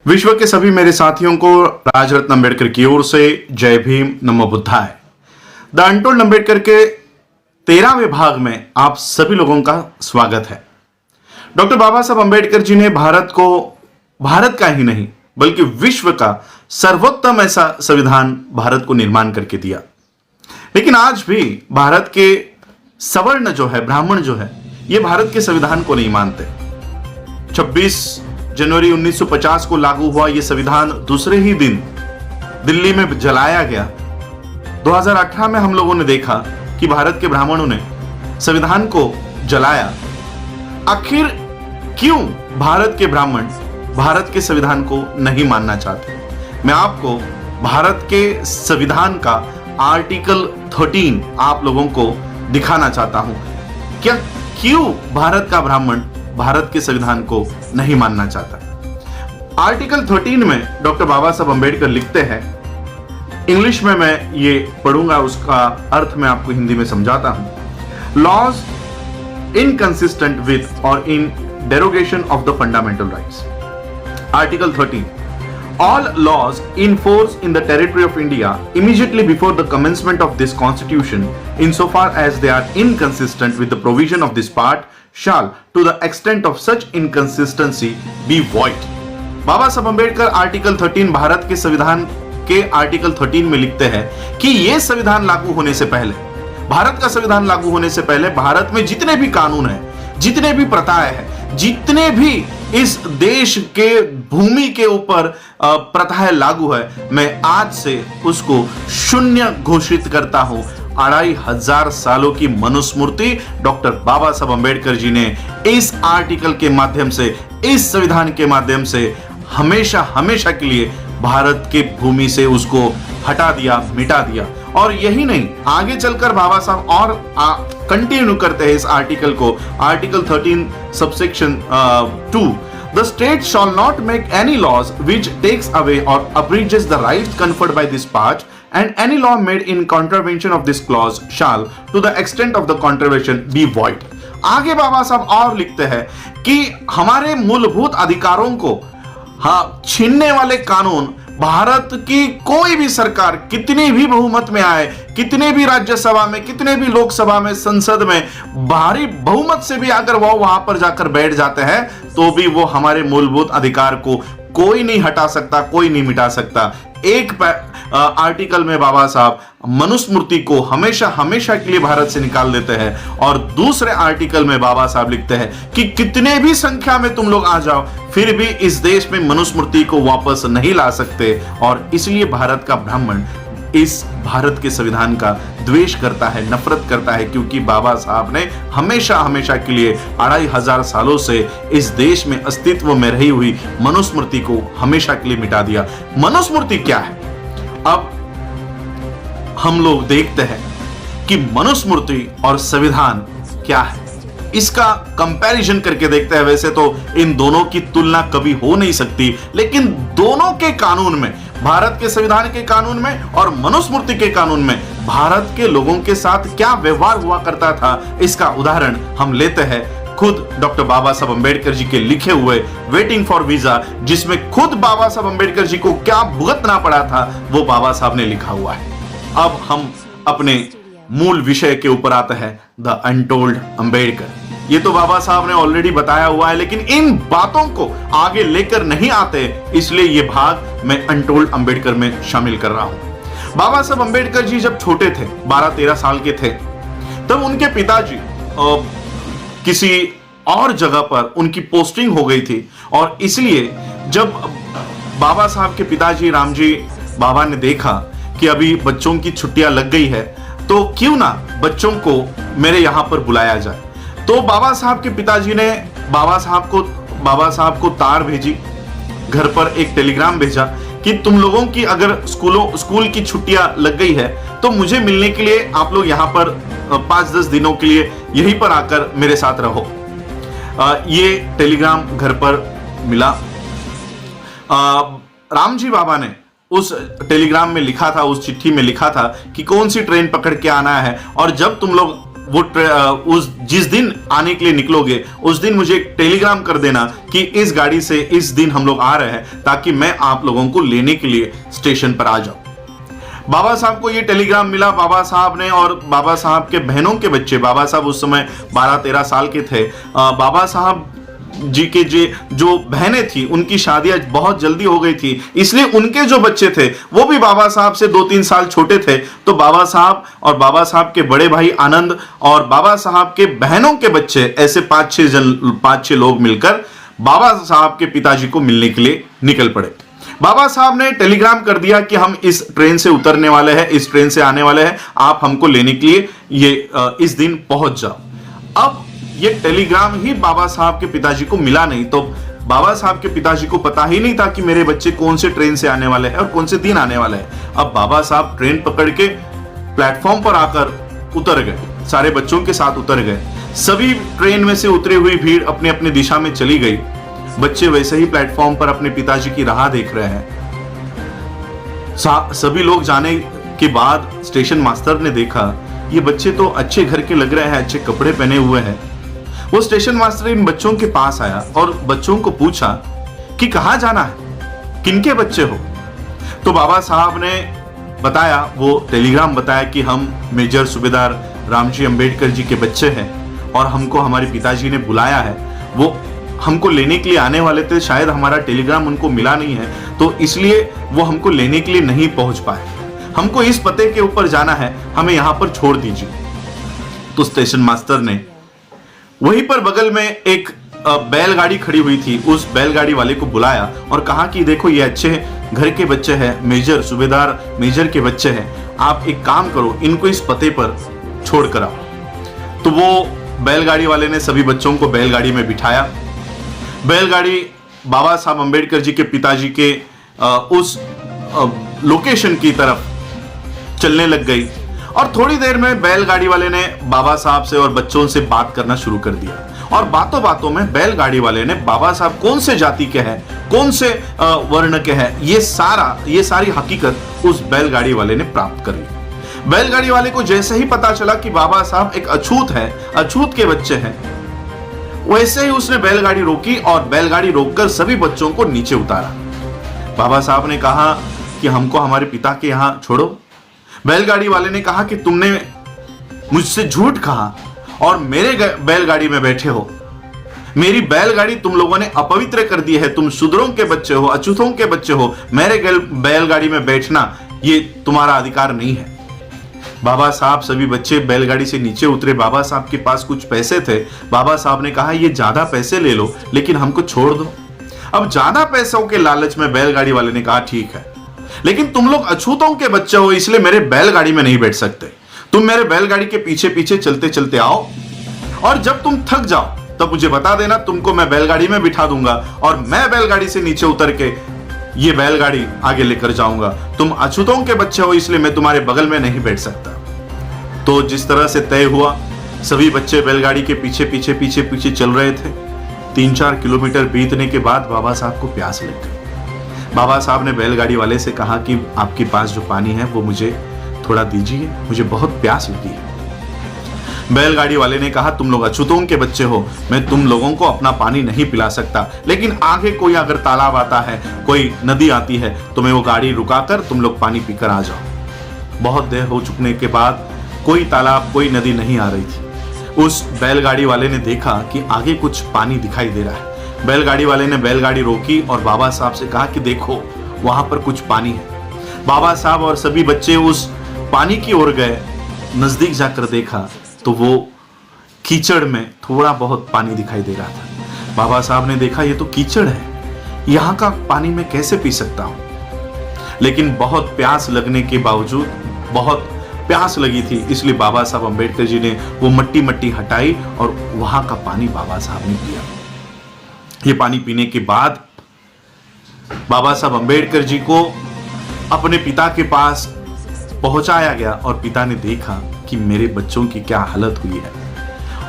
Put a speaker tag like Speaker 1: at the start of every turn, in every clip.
Speaker 1: विश्व के सभी मेरे साथियों को राजरत्न अंबेडकर की ओर से जय भीम, नमो बुद्धाय। द अनटोल्ड अंबेडकर के 13वें भाग में आप सभी लोगों का स्वागत है। डॉक्टर बाबा साहब अंबेडकर जी ने भारत का ही नहीं बल्कि विश्व का सर्वोत्तम ऐसा संविधान भारत को निर्माण करके दिया। लेकिन आज भी भारत के सवर्ण जो है, ब्राह्मण जो है, ये भारत के संविधान को नहीं मानते। 26 जनवरी 1950 को लागू हुआ यह संविधान दूसरे ही दिन दिल्ली में जलाया गया। 2018 में हम लोगों ने देखा कि भारत के ब्राह्मणों ने संविधान को जलाया। आखिर क्यों भारत के ब्राह्मण भारत के संविधान को नहीं मानना चाहते? मैं आपको भारत के संविधान का आर्टिकल 13 आप लोगों को दिखाना चाहता हूं। क्यों भारत का ब्राह्मण भारत के संविधान को नहीं मानना चाहता? आर्टिकल 13 में डॉक्टर बाबा साहब अंबेडकर लिखते हैं, इंग्लिश में मैं ये पढ़ूंगा, उसका अर्थ मैं आपको हिंदी में समझाता हूं। लॉज इनकंसिस्टेंट विथ और in derogation of the fundamental rights. Article 13, all laws in force in the territory of India immediately before the commencement of this constitution, insofar as they are inconsistent with the provision of this part, shall to the extent of such inconsistency be void। बाबा साहब Ambedkar article 13 Bharat के संविधान के article 13 में लिखते हैं कि यह संविधान लागू होने से पहले, भारत का संविधान लागू होने से पहले भारत में जितने भी कानून हैं, जितने भी प्रथाएं हैं, जितने भी इस देश के भूमि के ऊपर प्रथाएं लागू है, मैं आज से उसको शून्य घोषित करता हूं। 2500 सालों की मनुस्मृति डॉक्टर बाबा साहब अंबेडकर जी ने इस आर्टिकल के माध्यम से, इस संविधान के माध्यम से हमेशा हमेशा के लिए भारत के भूमि से उसको हटा दिया, मिटा दिया। और यही नहीं, आगे चलकर बाबा साहब और कंटिन्यू करते हैं इस आर्टिकल को। Article 13 subsection 2, the state shall not make any laws which takes away or abridges the rights conferred by this part, and any law made in contravention of this clause shall to the extent of the contravention be void। आगे बाबा साहब और लिखते हैं कि हमारे मूलभूत अधिकारों को छीनने वाले कानून भारत की कोई भी सरकार कितनी भी बहुमत में आए, कितने भी राज्यसभा में, कितने भी लोकसभा में, संसद में भारी बहुमत से भी अगर वो वहां पर जाकर बैठ जाते हैं तो भी वो हमारे मूलभूत अधिकार को कोई नहीं हटा सकता, कोई नहीं मिटा सकता। एक आर्टिकल में बाबा साहब मनुस्मृति को हमेशा हमेशा के लिए भारत से निकाल देते हैं, और दूसरे आर्टिकल में बाबा साहब लिखते हैं कि कितने भी संख्या में तुम लोग आ जाओ, फिर भी इस देश में मनुस्मृति को वापस नहीं ला सकते। और इसलिए भारत का ब्राह्मण इस भारत के संविधान का द्वेष करता है, नफरत करता है, क्योंकि बाबा साहब ने हमेशा हमेशा के लिए 2500 सालों से इस देश में अस्तित्व में रही हुई मनुस्मृति को हमेशा के लिए मिटा दिया। मनुस्मृति क्या है? अब हम लोग देखते हैं कि मनुस्मृति और संविधान क्या है, इसका कंपैरिजन करके देखते हैं। वैसे तो इन दोनों की तुलना कभी हो नहीं सकती, लेकिन दोनों के कानून में, भारत के संविधान के कानून में और मनुस्मृति के कानून में भारत के लोगों के साथ क्या व्यवहार हुआ करता था, इसका उदाहरण हम लेते हैं खुद डॉक्टर बाबा साहब अंबेडकर जी के लिखे हुए वेटिंग फॉर वीजा, जिसमें खुद बाबा साहब अंबेडकर जी को क्या भुगतना पड़ा था वो बाबा साहब ने लिखा हुआ है। अब हम अपने मूल विषय के ऊपर आते हैं, द अनटोल्ड अंबेडकर। ये तो बाबा साहब ने ऑलरेडी बताया हुआ है, लेकिन इन बातों को आगे लेकर नहीं आते, इसलिए ये भाग मैं अनटोल्ड अंबेडकर में शामिल कर रहा हूं। बाबा साहब अंबेडकर जी जब छोटे थे, 12-13 साल के थे, तब उनके पिताजी किसी और जगह पर उनकी पोस्टिंग हो गई थी, और इसलिए जब बाबा साहब के पिताजी रामजी बाबा ने देखा कि अभी बच्चों की छुट्टियां लग गई है, तो क्यों ना बच्चों को मेरे यहां पर बुलाया जाए। तो बाबा साहब के पिताजी ने बाबा साहब को तार भेजी, घर पर एक टेलीग्राम भेजा कि तुम लोगों की अगर स्कूल की छुट्टियां लग गई है तो मुझे मिलने के लिए आप लोग यहाँ पर 5-10 दिनों के लिए यहीं पर आकर मेरे साथ रहो। ये टेलीग्राम घर पर मिला। रामजी बाबा ने उस टेलीग्राम में लिखा था, उस चिट्ठी में लिखा था कि कौन सी ट्रेन पकड़ के आना है, और जब तुम लोग उस जिस दिन आने के लिए निकलोगे उस दिन मुझे एक टेलीग्राम कर देना कि इस गाड़ी से इस दिन हम लोग आ रहे हैं, ताकि मैं आप लोगों को लेने के लिए स्टेशन पर आ जाऊं। बाबा साहब को ये टेलीग्राम मिला। बाबा साहब ने और बाबा साहब के बहनों के बच्चे, बाबा साहब उस समय 12-13 साल के थे, बाबा साहब जी के जो बहनें थी उनकी शादियां बहुत जल्दी हो गई थी, इसलिए उनके जो बच्चे थे वो भी बाबा साहब से 2-3 साल छोटे थे। तो बाबा साहब और बाबा साहब के बड़े भाई आनंद और बाबा साहब के बहनों के बच्चे, ऐसे 5-6 लोग मिलकर बाबा साहब के पिताजी को मिलने के लिए निकल पड़े। बाबा साहब ने टेलीग्राम कर दिया कि हम इस ट्रेन से उतरने वाले हैं, इस ट्रेन से आने वाले हैं, आप हमको लेने के लिए इस दिन पहुंच जाओ। अब ये टेलीग्राम ही बाबा साहब के पिताजी को मिला नहीं, तो बाबा साहब के पिताजी को पता ही नहीं था कि मेरे बच्चे कौन से ट्रेन से आने वाले हैं और कौन से दिन आने वाले हैं। अब बाबा साहब ट्रेन पकड़ के प्लेटफॉर्म पर आकर उतर गए, सारे बच्चों के साथ उतर गए। सभी ट्रेन में से उतरी हुई भीड़ अपने अपने दिशा में चली गई। बच्चे वैसे ही प्लेटफॉर्म पर अपने पिताजी की राह देख रहे हैं। सभी लोग जाने के बाद स्टेशन मास्टर ने देखा ये बच्चे तो अच्छे घर के लग रहे हैं, अच्छे कपड़े पहने हुए हैं। वो स्टेशन मास्टर इन बच्चों के पास आया और बच्चों को पूछा कि कहां जाना है, किनके बच्चे हो। तो बाबा साहब ने बताया, वो टेलीग्राम बताया कि हम मेजर सूबेदार रामजी अंबेडकर जी के बच्चे हैं और हमको हमारे पिताजी ने बुलाया है। वो हमको लेने के लिए आने वाले थे, शायद हमारा टेलीग्राम उनको मिला नहीं है, तो इसलिए वो हमको लेने के लिए नहीं पहुंच पाए। हमको इस पते के ऊपर जाना है, हमें यहां पर छोड़ दीजिए। तो स्टेशन मास्टर ने वहीं पर बगल में एक बैलगाड़ी खड़ी हुई थी, उस बैलगाड़ी वाले को बुलाया और कहा कि देखो ये अच्छे घर के बच्चे हैं, मेजर सूबेदार मेजर के बच्चे हैं, आप एक काम करो, इनको इस पते पर छोड़ कर आओ। तो वो बैलगाड़ी वाले ने सभी बच्चों को बैलगाड़ी में बिठाया। बैलगाड़ी बाबा साहब अंबेडकर जी के पिताजी के उस लोकेशन की तरफ चलने लग गई और थोड़ी देर में बैलगाड़ी वाले ने बाबा साहब से और बच्चों से बात करना शुरू कर दिया। और बातों बातों में बैलगाड़ी वाले ने बाबा साहब कौन से जाति के हैं, कौन से वर्ण के हैं, ये सारी हकीकत उस बैलगाड़ी वाले ने प्राप्त कर ली। बैलगाड़ी वाले को जैसे ही पता चला कि बाबा साहब एक अछूत है, अछूत के बच्चे हैं, वैसे ही उसने बैलगाड़ी रोकी और बैलगाड़ी रोककर सभी बच्चों को नीचे उतारा। बाबा साहब ने कहा कि हमको हमारे पिता के यहां छोड़ो। बैलगाड़ी वाले ने कहा कि तुमने मुझसे झूठ कहा और मेरे बैलगाड़ी में बैठे हो। मेरी बैलगाड़ी तुम लोगों ने अपवित्र कर दी है, तुम शूद्रों के बच्चे हो, अछूतों के बच्चे हो, मेरे बैलगाड़ी में बैठना ये तुम्हारा अधिकार नहीं है। बाबा साहब सभी बच्चे बैलगाड़ी से नीचे उतरे। बाबा साहब के पास कुछ पैसे थे। बाबा साहब ने कहा ये ज्यादा पैसे ले लो लेकिन हमको छोड़ दो। अब ज्यादा पैसों के लालच में बैलगाड़ी वाले ने कहा ठीक है, लेकिन तुम लोग अछूतों के बच्चे हो इसलिए मेरे बैलगाड़ी में नहीं बैठ सकते। तुम मेरे बैलगाड़ी के पीछे पीछे चलते चलते आओ और जब तुम थक जाओ तब मुझे बता देना, तुमको मैं बैलगाड़ी में बिठा दूंगा और मैं बैलगाड़ी से नीचे उतर के ये बैलगाड़ी आगे लेकर जाऊंगा। तुम अछूतों के बच्चे हो इसलिए मैं तुम्हारे बगल में नहीं बैठ सकता। तो जिस तरह से तय हुआ, सभी बच्चे बैलगाड़ी के पीछे पीछे पीछे पीछे चल रहे थे। 3-4 किलोमीटर बीतने के बाद बाबा साहब को प्यास लग गई। बाबा साहब ने बैलगाड़ी वाले से कहा कि आपके पास जो पानी है वो मुझे थोड़ा दीजिए, मुझे बहुत प्यास लगी है। बैलगाड़ी वाले ने कहा तुम लोग अछूतों के बच्चे हो, मैं तुम लोगों को अपना पानी नहीं पिला सकता, लेकिन आगे कोई अगर तालाब आता है, कोई नदी आती है तो मैं वो गाड़ी रुकाकर तुम लोग पानी पीकर आ जाओ। बहुत देर हो चुकने के बाद कोई तालाब, कोई नदी नहीं आ रही थी। उस बैलगाड़ी वाले ने देखा कि आगे कुछ पानी दिखाई दे रहा है। बैलगाड़ी वाले ने बैलगाड़ी रोकी और बाबा साहब से कहा कि देखो वहां पर कुछ पानी है। बाबा साहब और सभी बच्चे उस पानी की ओर गए। नजदीक जाकर देखा तो वो कीचड़ में थोड़ा बहुत पानी दिखाई दे रहा था। बाबा साहब ने देखा ये तो कीचड़ है, यहाँ का पानी मैं कैसे पी सकता हूँ। लेकिन बहुत प्यास लगने के बावजूद, बहुत प्यास लगी थी, इसलिए बाबा साहब अंबेडकर जी ने वो मट्टी हटाई और वहां का पानी बाबा साहब ने पिया। ये पानी पीने के बाद बाबा साहब अंबेडकर जी को अपने पिता के पास पहुंचाया गया और पिता ने देखा कि मेरे बच्चों की क्या हालत हुई है।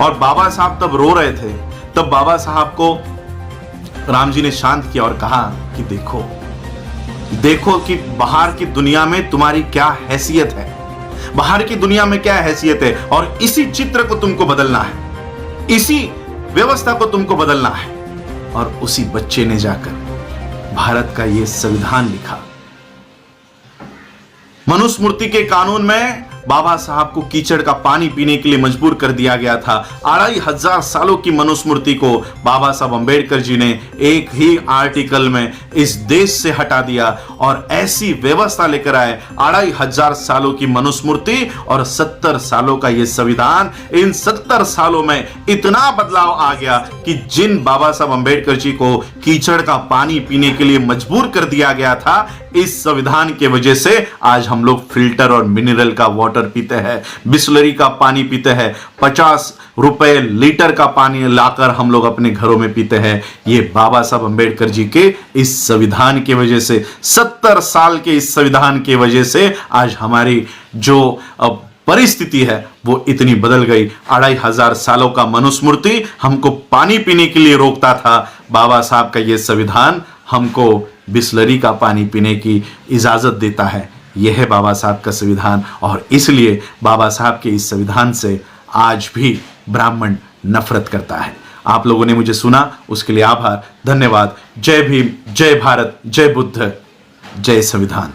Speaker 1: और बाबा साहब तब रो रहे थे। तब बाबा साहब को राम जी ने शांत किया और कहा कि देखो कि बाहर की दुनिया में तुम्हारी क्या हैसियत है, बाहर की दुनिया में क्या हैसियत है, और इसी चित्र को तुमको बदलना है, इसी व्यवस्था को तुमको बदलना है। और उसी बच्चे ने जाकर भारत का यह संविधान लिखा। मनुस्मृति के कानून में बाबा साहब को कीचड़ का पानी पीने के लिए मजबूर कर दिया गया था। 2500 सालों की मनुस्मृति को बाबा साहब अंबेडकर जी ने एक ही आर्टिकल में इस देश से हटा दिया और ऐसी व्यवस्था लेकर आए। 2500 सालों की मनुस्मृति और 70 सालों का यह संविधान, इन 70 सालों में इतना बदलाव आ गया कि जिन बाबा साहब अंबेडकर जी को कीचड़ का पानी पीने के लिए मजबूर कर दिया गया था, इस संविधान के वजह से आज हम लोग फिल्टर और मिनरल का वाटर पीते हैं, बिस्लरी का पानी पीते हैं, 50 रुपए लीटर का पानी लाकर हम लोग अपने घरों में पीते हैं। ये बाबा साहब अंबेडकर जी के इस संविधान की वजह से, 70 साल के इस संविधान की वजह से आज हमारी जो परिस्थिति है वो इतनी बदल गई। 2500 सालों का मनुस्मृति हमको पानी पीने के लिए रोकता था, बाबा साहब का ये संविधान हमको बिस्लरी का पानी पीने की इजाजत देता है। यह है बाबा साहब का संविधान, और इसलिए बाबा साहब के इस संविधान से आज भी ब्राह्मण नफरत करता है। आप लोगों ने मुझे सुना, उसके लिए आभार, धन्यवाद। जय भीम, जय भारत, जय बुद्ध, जय संविधान।